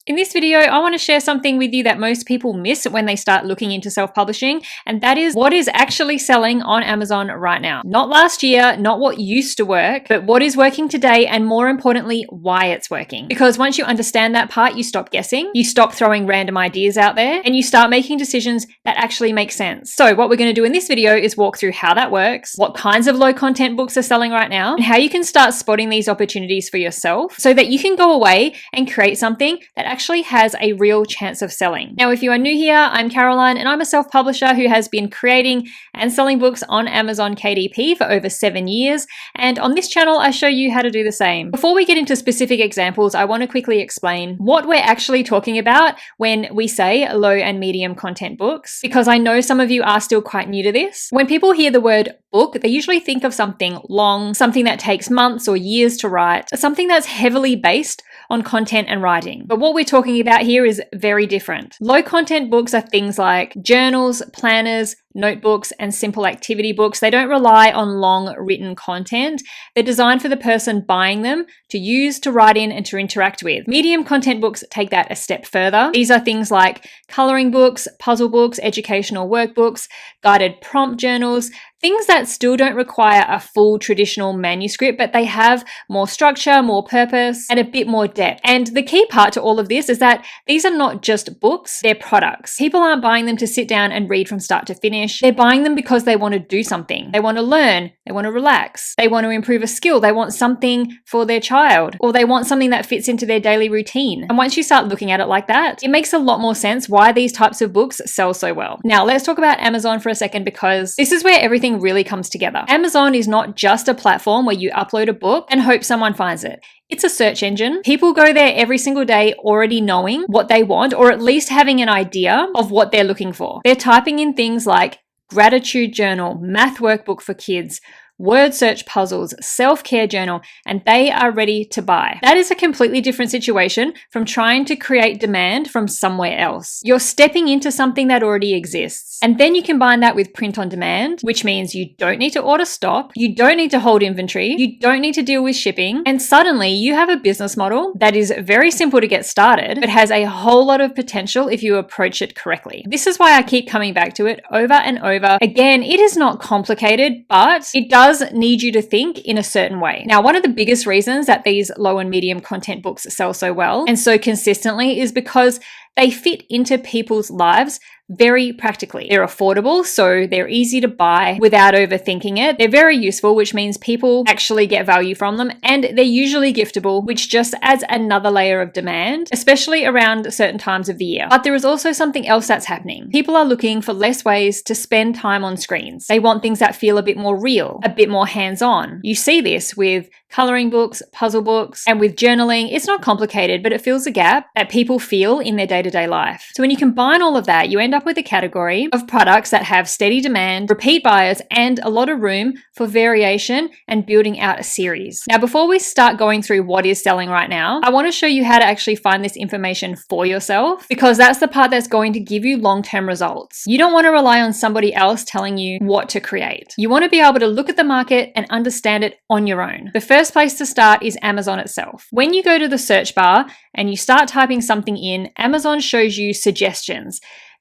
In this video, I want to share something with you that most people miss when they start looking into self-publishing, and that is what is actually selling on Amazon right now. Not last year, not what used to work, but what is working today, and more importantly, why it's working. Because once you understand that part, you stop guessing, you stop throwing random ideas out there, and you start making decisions that actually make sense. So what we're going to do in this video is walk through how that works, what kinds of low content books are selling right now, and how you can start spotting these opportunities for yourself so that you can go away and create something that actually has a real chance of selling. Now, if you are new here, I'm Caroline and I'm a self-publisher who has been creating and selling books on Amazon KDP for over 7 years. And on this channel, I show you how to do the same. Before we get into specific examples, I want to quickly explain what we're actually talking about when we say low and medium content books, because I know some of you are still quite new to this. When people hear the word book, they usually think of something long, something that takes months or years to write, something that's heavily based on content and writing. But what we're talking about here is very different. Low content books are things like journals, planners, notebooks, and simple activity books. They don't rely on long written content. They're designed for the person buying them to use, to write in, and to interact with. Medium content books take that a step further. These are things like coloring books, puzzle books, educational workbooks, guided prompt journals, things that still don't require a full traditional manuscript, but they have more structure, more purpose, and a bit more depth. And the key part to all of this is that these are not just books, they're products. People aren't buying them to sit down and read from start to finish. They're buying them because they want to do something. They want to learn, they want to relax, they want to improve a skill, they want something for their child, or they want something that fits into their daily routine. And once you start looking at it like that, it makes a lot more sense why these types of books sell so well. Now, let's talk about Amazon for a second, because this is where everything really comes together. Amazon is not just a platform where you upload a book and hope someone finds it. It's a search engine. People go there every single day already knowing what they want, or at least having an idea of what they're looking for. They're typing in things like gratitude journal, math workbook for kids, word search puzzles, self-care journal, and they are ready to buy. That is a completely different situation from trying to create demand from somewhere else. You're stepping into something that already exists. And then you combine that with print on demand, which means you don't need to order stock, you don't need to hold inventory, you don't need to deal with shipping, and suddenly you have a business model that is very simple to get started, but has a whole lot of potential if you approach it correctly. This is why I keep coming back to it over and over. Again, it is not complicated, but it does need you to think in a certain way. Now, one of the biggest reasons that these low and medium content books sell so well and so consistently is because they fit into people's lives very practically. They're affordable, so they're easy to buy without overthinking it. They're very useful, which means people actually get value from them, and they're usually giftable, which just adds another layer of demand, especially around certain times of the year. But there is also something else that's happening. People are looking for less ways to spend time on screens. They want things that feel a bit more real, a bit more hands-on. You see this with coloring books, puzzle books, and with journaling. It's not complicated, but it fills a gap that people feel in their day-to-day life. So when you combine all of that, you end up with a category of products that have steady demand, repeat buyers, and a lot of room for variation and building out a series. Now, before we start going through what is selling right now, I want to show you how to actually find this information for yourself, because that's the part that's going to give you long-term results. You don't want to rely on somebody else telling you what to create. You want to be able to look at the market and understand it on your own. The first place to start is Amazon itself. When you go to the search bar and you start typing something in, Amazon shows you suggestions.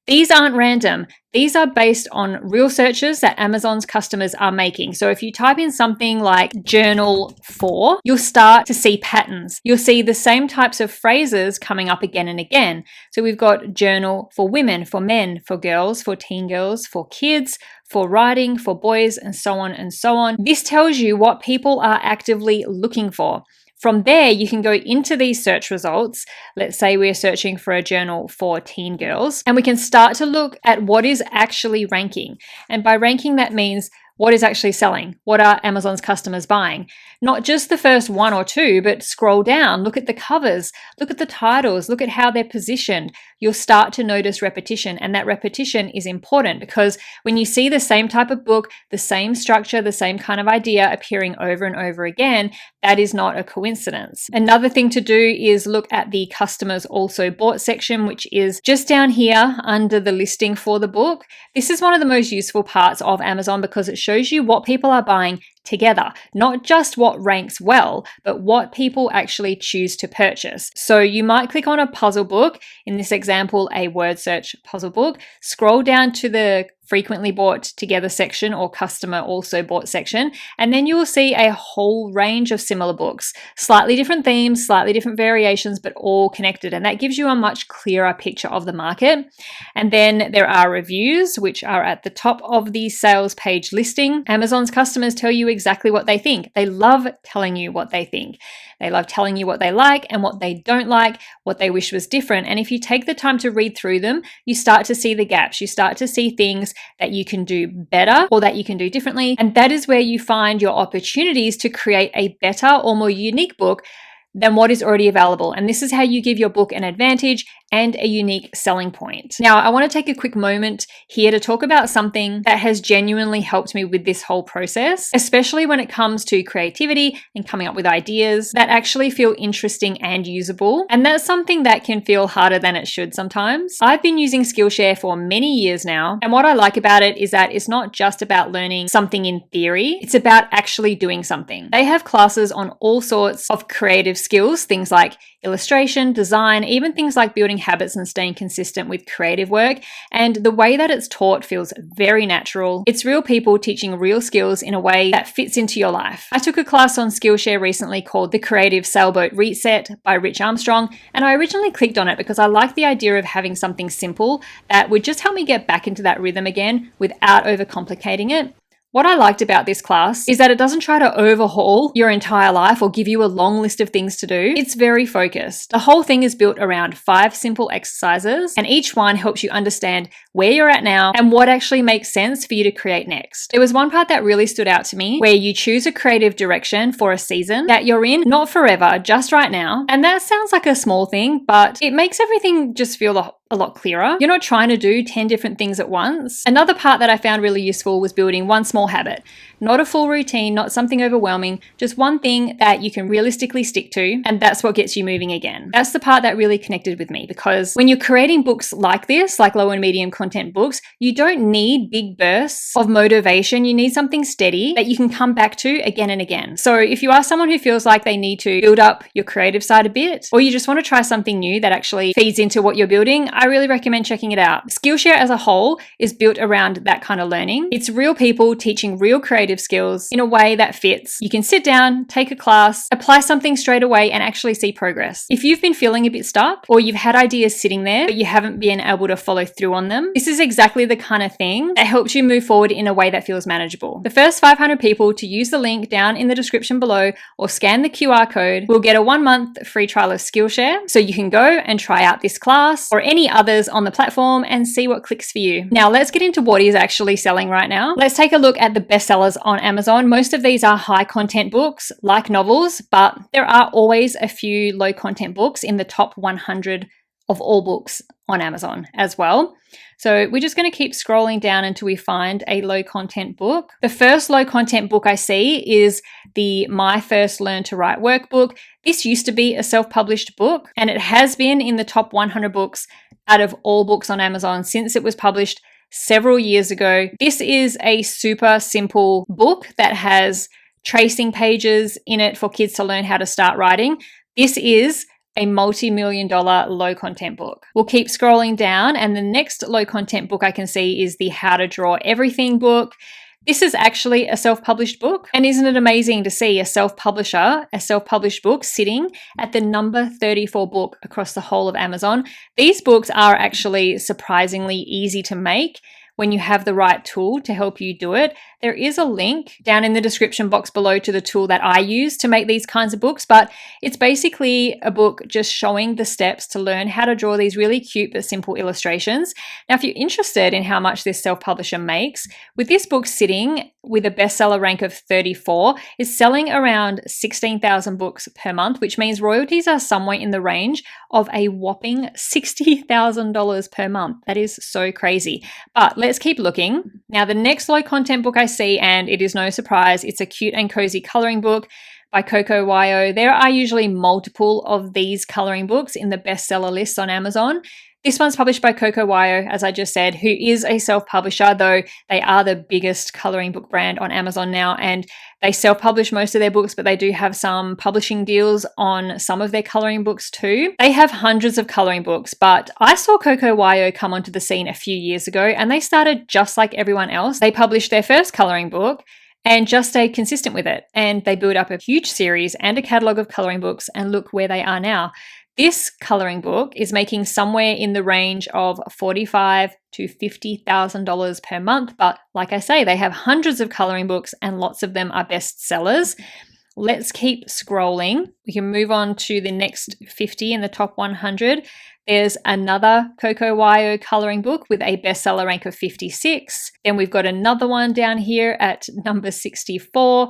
These aren't random. These are based on real searches that Amazon's customers are making. So if you type in something like journal for, you'll start to see patterns. You'll see the same types of phrases coming up again and again. So we've got journal for women, for men, for girls, for teen girls, for kids, for writing, for boys, and so on and so on. This tells you what people are actively looking for. From there, you can go into these search results. Let's say we're searching for a journal for teen girls, and we can start to look at what is actually ranking. And by ranking, that means what is actually selling? What are Amazon's customers buying? Not just the first one or two, but scroll down, look at the covers, look at the titles, look at how they're positioned. You'll start to notice repetition, and that repetition is important because when you see the same type of book, the same structure, the same kind of idea appearing over and over again, that is not a coincidence. Another thing to do is look at the customers also bought section, which is just down here under the listing for the book. This is one of the most useful parts of Amazon because it shows you what people are buying together, not just what ranks well, but what people actually choose to purchase. So you might click on a puzzle book, in this example, a word search puzzle book, scroll down to the frequently bought together section or customer also bought section, and then you will see a whole range of similar books, slightly different themes, slightly different variations, but all connected. And that gives you a much clearer picture of the market. And then there are reviews, which are at the top of the sales page listing. Amazon's customers tell you exactly what they think. They love telling you what they think. They love telling you what they like and what they don't like, what they wish was different. And if you take the time to read through them, you start to see the gaps. You start to see things that you can do better or that you can do differently. And that is where you find your opportunities to create a better or more unique book than what is already available. And this is how you give your book an advantage and a unique selling point. Now, I want to take a quick moment here to talk about something that has genuinely helped me with this whole process, especially when it comes to creativity and coming up with ideas that actually feel interesting and usable. And that's something that can feel harder than it should sometimes. I've been using Skillshare for many years now, and what I like about it is that it's not just about learning something in theory, it's about actually doing something. They have classes on all sorts of creative skills, things like illustration, design, even things like building habits and staying consistent with creative work. And the way that it's taught feels very natural. It's real people teaching real skills in a way that fits into your life. I took a class on Skillshare recently called The Creative Sailboat Reset by Rich Armstrong, and I originally clicked on it because I like the idea of having something simple that would just help me get back into that rhythm again without overcomplicating it. What I liked about this class is that it doesn't try to overhaul your entire life or give you a long list of things to do. It's very focused. The whole thing is built around 5 simple exercises, and each one helps you understand where you're at now and what actually makes sense for you to create next. There was one part that really stood out to me where you choose a creative direction for a season that you're in, not forever, just right now. And that sounds like a small thing, but it makes everything just feel a lot clearer. You're not trying to do 10 different things at once. Another part that I found really useful was building one small habit. Not a full routine, not something overwhelming, just one thing that you can realistically stick to, and that's what gets you moving again. That's the part that really connected with me, because when you're creating books like this, like low and medium content books, you don't need big bursts of motivation. You need something steady that you can come back to again and again. So if you are someone who feels like they need to build up your creative side a bit, or you just want to try something new that actually feeds into what you're building, I really recommend checking it out. Skillshare as a whole is built around that kind of learning. It's real people teaching real creative skills in a way that fits. You can sit down, take a class, apply something straight away, and actually see progress. If you've been feeling a bit stuck, or you've had ideas sitting there, but you haven't been able to follow through on them, this is exactly the kind of thing that helps you move forward in a way that feels manageable. The first 500 people to use the link down in the description below or scan the QR code will get a 1-month free trial of Skillshare, so you can go and try out this class or any others on the platform and see what clicks for you. Now let's get into what is actually selling right now. Let's take a look at the bestsellers on Amazon. Most of these are high content books like novels, but there are always a few low content books in the top 100 of all books on Amazon as well. So we're just going to keep scrolling down until we find a low content book. The first low content book I see is the My First Learn to Write workbook. This used to be a self-published book, and it has been in the top 100 books out of all books on Amazon since it was published several years ago. This is a super simple book that has tracing pages in it for kids to learn how to start writing. This is a multi-million-dollar low content book. We'll keep scrolling down, and the next low content book I can see is the How to Draw Everything book. This is actually a self-published book, and isn't it amazing to see a self-published book sitting at the number 34 book across the whole of Amazon? These books are actually surprisingly easy to make when you have the right tool to help you do it. There is a link down in the description box below to the tool that I use to make these kinds of books, but it's basically a book just showing the steps to learn how to draw these really cute but simple illustrations. Now, if you're interested in how much this self-publisher makes, with this book sitting with a bestseller rank of 34, is selling around 16,000 books per month, which means royalties are somewhere in the range of a whopping $60,000 per month. That is so crazy. But let's keep looking. Now, the next low content book I see, and it is no surprise, it's a cute and cozy coloring book by Coco Wyo. There are usually multiple of these coloring books in the bestseller lists on Amazon. This one's published by Coco as I just said, who is a self-publisher, though they are the biggest coloring book brand on Amazon now, and they self-publish most of their books, but they do have some publishing deals on some of their coloring books too. They have hundreds of coloring books, but I saw Coco come onto the scene a few years ago, and they started just like everyone else. They published their first coloring book and just stayed consistent with it. And they built up a huge series and a catalogue of coloring books, and look where they are now. This coloring book is making somewhere in the range of $45,000 to $50,000 per month. But like I say, they have hundreds of coloring books and lots of them are bestsellers. Let's keep scrolling. We can move on to the next 50 in the top 100. There's another Coco coloring book with a bestseller rank of 56. Then we've got another one down here at number 64.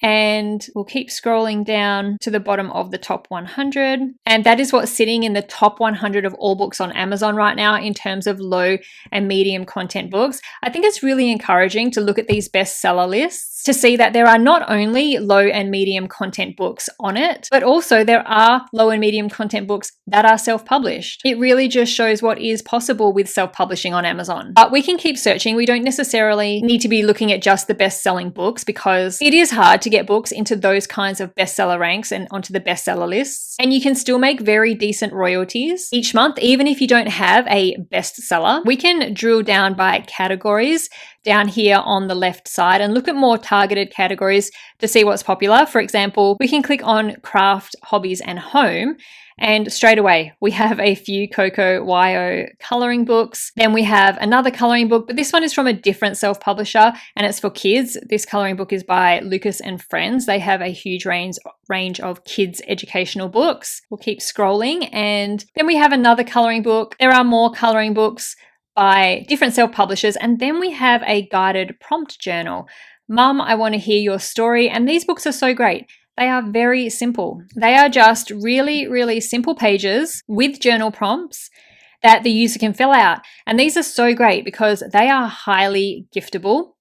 And we'll keep scrolling down to the bottom of the top 100. And that is what's sitting in the top 100 of all books on Amazon right now in terms of low and medium content books. I think it's really encouraging to look at these bestseller lists to see that there are not only low and medium content books on it, but also there are low and medium content books that are self-published. It really just shows what is possible with self-publishing on Amazon. But we can keep searching. We don't necessarily need to be looking at just the best-selling books, because it is hard to get books into those kinds of bestseller ranks and onto the bestseller lists. And you can still make very decent royalties each month, even if you don't have a bestseller. We can drill down by categories down here on the left side and look at more targeted categories to see what's popular. For example, we can click on craft, hobbies, and home. And straight away, we have a few Coco coloring books. Then we have another coloring book, but this one is from a different self-publisher and it's for kids. This coloring book is by Lucas and Friends. They have a huge range of kids' educational books. We'll keep scrolling. And then we have another coloring book. There are more coloring books by different self-publishers. And then we have a guided prompt journal. Mum, I want to hear your story. And these books are so great. They are very simple. They are just really, really simple pages with journal prompts that the user can fill out. And these are so great because they are highly giftable.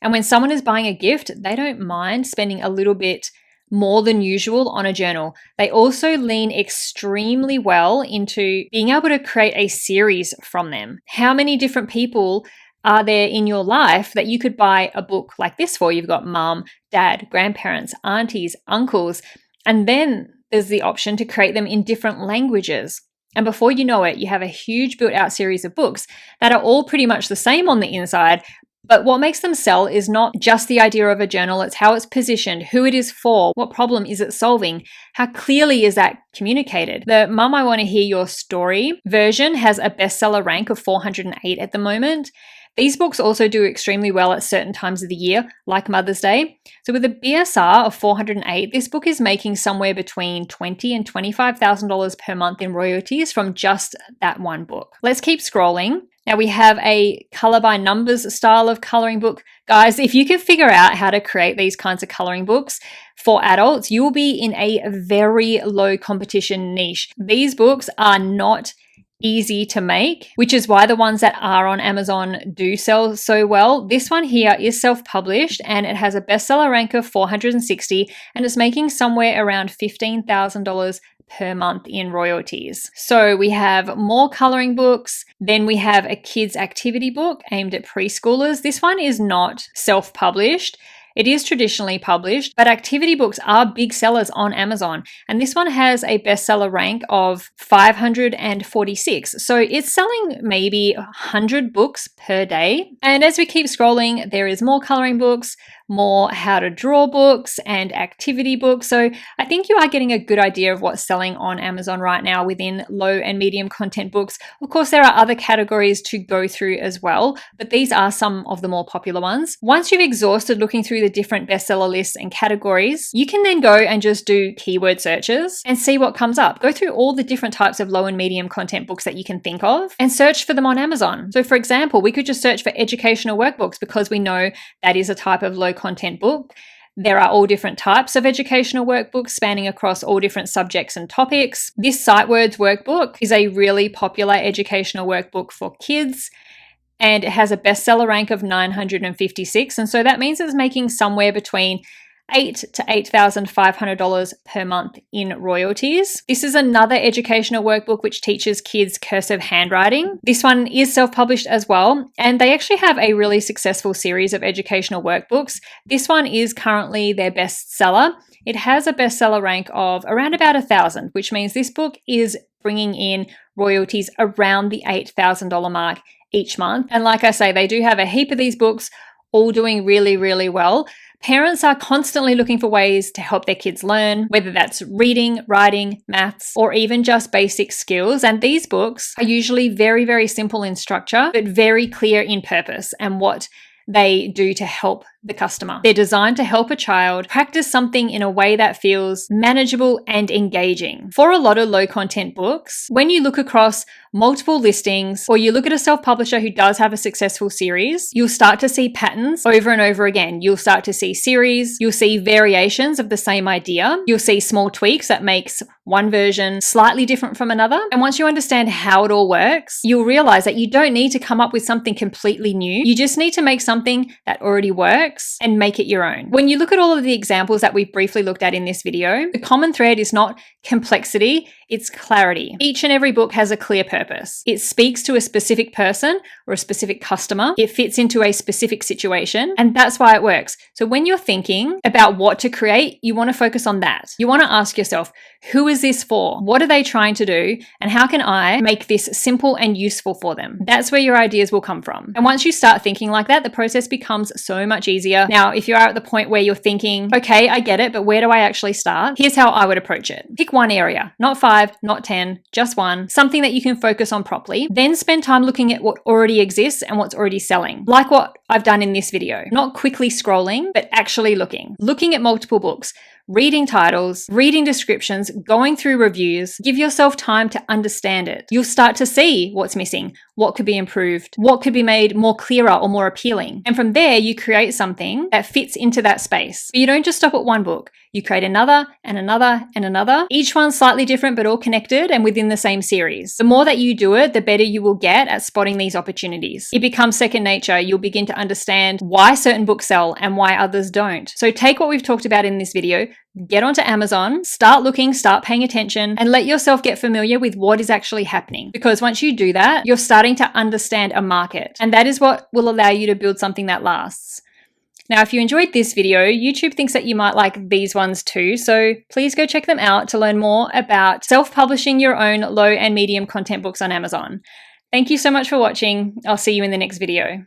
And when someone is buying a gift, they don't mind spending a little bit more than usual on a journal. They also lean extremely well into being able to create a series from them. How many different people are there in your life that you could buy a book like this for? You've got mum, dad, grandparents, aunties, uncles, and then there's the option to create them in different languages. And before you know it, you have a huge built out series of books that are all pretty much the same on the inside. But what makes them sell is not just the idea of a journal, it's how it's positioned, who it is for, what problem is it solving, how clearly is that communicated. The Mum, I Want to Hear Your Story version has a bestseller rank of 408 at the moment. These books also do extremely well at certain times of the year, like Mother's Day. So with a BSR of 408, this book is making somewhere between $20,000 and $25,000 per month in royalties from just that one book. Let's keep scrolling. Now we have a color by numbers style of coloring book. Guys, if you can figure out how to create these kinds of coloring books for adults, you will be in a very low competition niche. These books are not easy to make, which is why the ones that are on Amazon do sell so well. This one here is self-published and it has a bestseller rank of 460 and it's making somewhere around $15,000 per month in royalties. So we have more coloring books. Then we have a kids activity book aimed at preschoolers. This one is not self-published. It is traditionally published, but activity books are big sellers on Amazon. And this one has a bestseller rank of 546. So it's selling maybe 100 books per day. And as we keep scrolling, there is more coloring books, more how to draw books and activity books. So I think you are getting a good idea of what's selling on Amazon right now within low and medium content books. Of course, there are other categories to go through as well, but these are some of the more popular ones. Once you've exhausted looking through the different bestseller lists and categories, you can then go and just do keyword searches and see what comes up. Go through all the different types of low and medium content books that you can think of and search for them on Amazon. So for example, we could just search for educational workbooks because we know that is a type of low content book. There are all different types of educational workbooks spanning across all different subjects and topics. This SiteWords workbook is a really popular educational workbook for kids, and it has a bestseller rank of 956. And so that means it's making somewhere between $8,000 to $8,500 per month in royalties. This is another educational workbook which teaches kids cursive handwriting. This one is self-published as well, and they actually have a really successful series of educational workbooks. This one is currently their bestseller. It has a bestseller rank of around about 1,000, which means this book is bringing in royalties around the $8,000 mark each month. And like I say, they do have a heap of these books, all doing really, really well. Parents are constantly looking for ways to help their kids learn, whether that's reading, writing, maths, or even just basic skills. And these books are usually very, very simple in structure, but very clear in purpose and what they do to help the customer. They're designed to help a child practice something in a way that feels manageable and engaging. For a lot of low content books, when you look across multiple listings or you look at a self-publisher who does have a successful series, you'll start to see patterns over and over again. You'll start to see series, you'll see variations of the same idea, you'll see small tweaks that makes one version slightly different from another. And once you understand how it all works, you'll realize that you don't need to come up with something completely new. You just need to make something that already works and make it your own. When you look at all of the examples that we've briefly looked at in this video, the common thread is not complexity, it's clarity. Each and every book has a clear purpose. It speaks to a specific person or a specific customer. It fits into a specific situation, and that's why it works. So when you're thinking about what to create, you want to focus on that. You want to ask yourself, who is this for? What are they trying to do? And how can I make this simple and useful for them? That's where your ideas will come from. And once you start thinking like that, the process becomes so much easier. Now, if you are at the point where you're thinking, okay, I get it, but where do I actually start? Here's how I would approach it. Pick one area, not 5, not 10, just one, something that you can focus on properly. Then spend time looking at what already exists and what's already selling. Like what I've done in this video, not quickly scrolling, but actually looking at multiple books, reading titles, reading descriptions, going through reviews. Give yourself time to understand it. You'll start to see what's missing, what could be improved, what could be made more clearer or more appealing. And from there, you create something that fits into that space. But you don't just stop at one book. You create another and another and another. Each one's slightly different, but all connected and within the same series. The more that you do it, the better you will get at spotting these opportunities. It becomes second nature. You'll begin to understand why certain books sell and why others don't. So take what we've talked about in this video, get onto Amazon, start looking, start paying attention, and let yourself get familiar with what is actually happening. Because once you do that, you're starting to understand a market. And that is what will allow you to build something that lasts. Now, if you enjoyed this video, YouTube thinks that you might like these ones too, so please go check them out to learn more about self-publishing your own low and medium content books on Amazon. Thank you so much for watching. I'll see you in the next video.